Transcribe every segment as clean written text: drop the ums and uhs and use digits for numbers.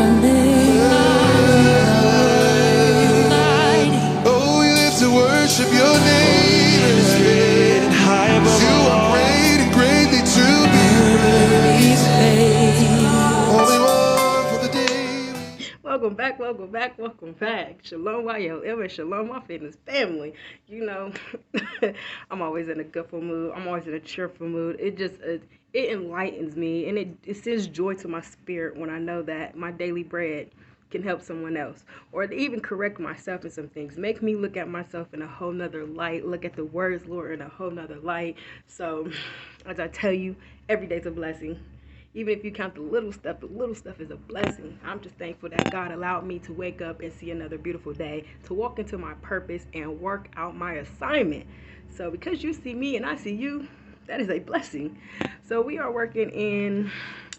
Oh, we live to worship your name. High above you are great and greatly to be praised. Only one for the day. Welcome back. Shalom, YLM, and Shalom, my fitness family. You know, I'm always in a gutful mood. I'm always in a cheerful mood. It enlightens me, and it sends joy to my spirit when I know that my daily bread can help someone else, or to even correct myself in some things, make me look at myself in a whole nother light, look at the words, Lord, in a whole nother light. So, as I tell you, every day's a blessing. Even if you count the little stuff is a blessing. I'm just thankful that God allowed me to wake up and see another beautiful day, to walk into my purpose and work out my assignment. So because you see me and I see you, that is a blessing. So we are working in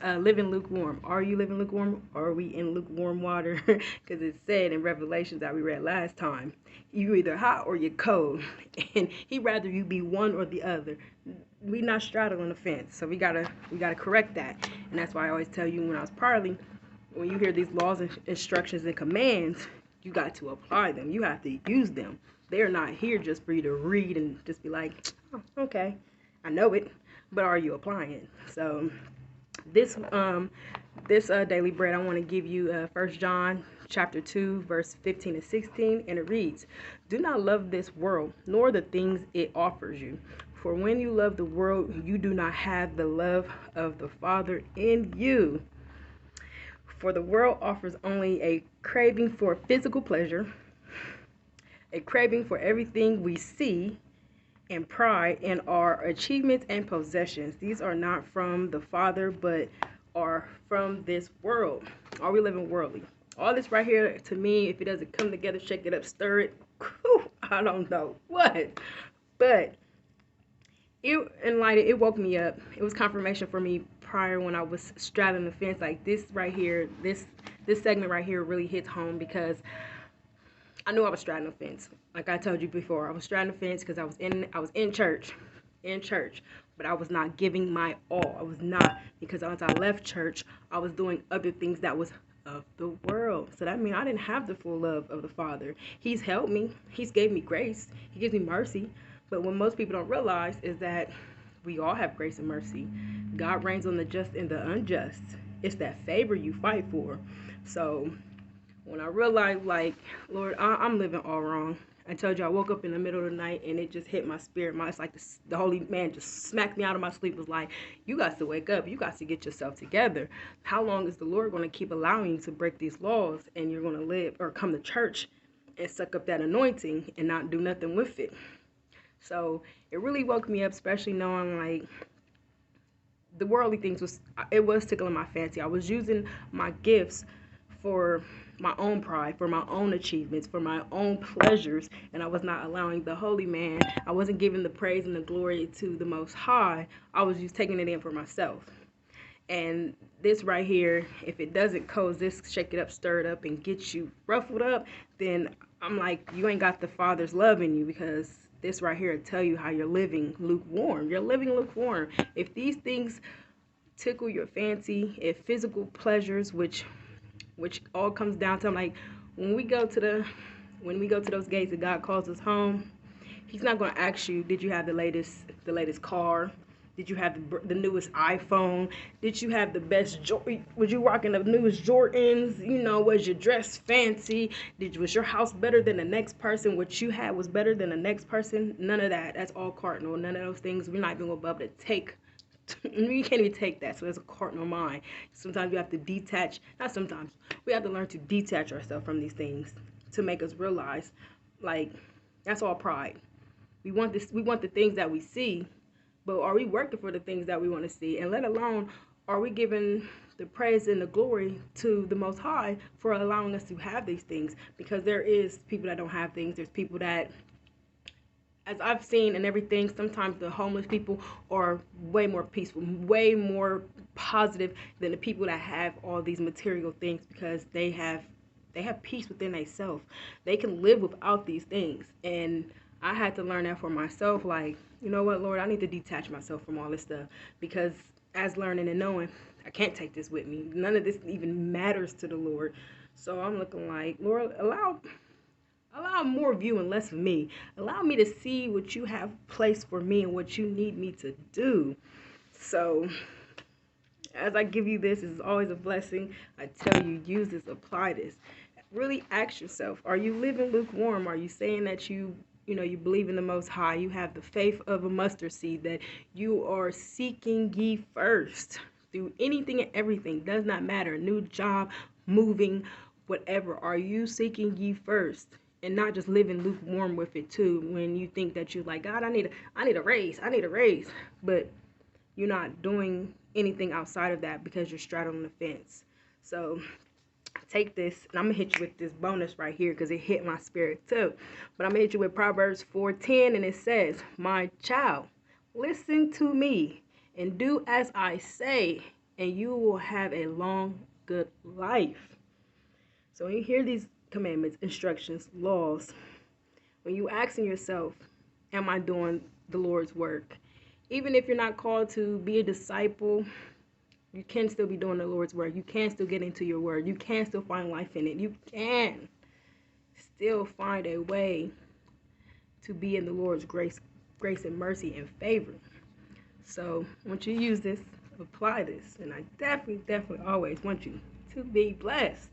living lukewarm. Are you living lukewarm? Or are we in lukewarm water? Because it said in Revelations that we read last time, you either hot or you're cold. And he'd rather you be one or the other. We not straddling the fence, so we gotta correct that. And that's why I always tell you when I was parley, when you hear these laws and instructions and commands, you got to apply them. You have to use them. They're not here just for you to read and just be like, oh, okay, I know it, but are you applying it? So this daily bread, I want to give you 1 John chapter 2 verse 15 and 16, and it reads, do not love this world nor the things it offers you. For when you love the world, you do not have the love of the Father in you. For the world offers only a craving for physical pleasure, a craving for everything we see, and pride in our achievements and possessions. These are not from the Father, but are from this world. Are we living worldly? All this right here, to me, if it doesn't come together, shake it up, stir it, I don't know what. But it woke me up. It was confirmation for me prior when I was straddling the fence. Like this right here, this segment right here really hits home because I knew I was straddling the fence. Like I told you before, I was straddling the fence because I was in church, but I was not giving my all. I was not, because once I left church, I was doing other things that was of the world. So that means I didn't have the full love of the Father. He's helped me. He's gave me grace. He gives me mercy. But what most people don't realize is that we all have grace and mercy. God reigns on the just and the unjust. It's that favor you fight for. So when I realized, like, Lord, I'm living all wrong. I told you I woke up in the middle of the night and it just hit my spirit. It's like the Holy Man just smacked me out of my sleep. It was like, you got to wake up. You got to get yourself together. How long is the Lord going to keep allowing you to break these laws and you're going to live or come to church and suck up that anointing and not do nothing with it? So it really woke me up, especially knowing like the worldly things was tickling my fancy. I was using my gifts for my own pride, for my own achievements, for my own pleasures, and I was not allowing the Holy Man. I wasn't giving the praise and the glory to the Most High. I was just taking it in for myself. And this right here, if it doesn't coexist, shake it up, stir it up, and get you ruffled up, then I'm like, you ain't got the Father's love in you, because this right here will tell you how you're living lukewarm. You're living lukewarm. If these things tickle your fancy, if physical pleasures, which all comes down to, like, when we go to those gates that God calls us home, He's not going to ask you, did you have the latest car? Did you have the newest iPhone? Did you have the best was you rocking the newest Jordans? Was your dress fancy? Was your house better than the next person? What you had was better than the next person? None of that. That's all carnal. None of those things. We're not even going to be able to take. You can't even take that. So it's a carnal mind. Sometimes you have to detach. Not sometimes. We have to learn to detach ourselves from these things to make us realize, like, that's all pride. We want this. We want the things that we see. But are we working for the things that we want to see? And let alone, are we giving the praise and the glory to the Most High for allowing us to have these things? Because there is people that don't have things. There's people that, as I've seen and everything, sometimes the homeless people are way more peaceful, way more positive than the people that have all these material things, because they have peace within themselves. They can live without these things. And I had to learn that for myself. Like, you know what, Lord, I need to detach myself from all this stuff, because as learning and knowing, I can't take this with me. None of this even matters to the Lord. So I'm looking like, Lord, allow more of you and less of me. Allow me to see what you have placed for me and what you need me to do. So as I give you this, it's always a blessing. I tell you, use this, apply this. Really ask yourself, are you living lukewarm? Are you saying that you believe in the Most High? You have the faith of a mustard seed, that you are seeking ye first through anything and everything. Does not matter. New job, moving, whatever. Are you seeking ye first? And not just living lukewarm with it too, when you think that you're like, God, I need a raise. But you're not doing anything outside of that because you're straddling the fence. So take this, and I'm going to hit you with this bonus right here because it hit my spirit too. But I'm going to hit you with Proverbs 4:10, and it says, my child, listen to me and do as I say, and you will have a long, good life. So when you hear these commandments, instructions, laws, when you asking yourself, am I doing the Lord's work? Even if you're not called to be a disciple, you can still be doing the Lord's work. You can still get into your word. You can still find life in it. You can still find a way to be in the Lord's grace and mercy and favor. So once you use this, apply this. And I definitely always want you to be blessed.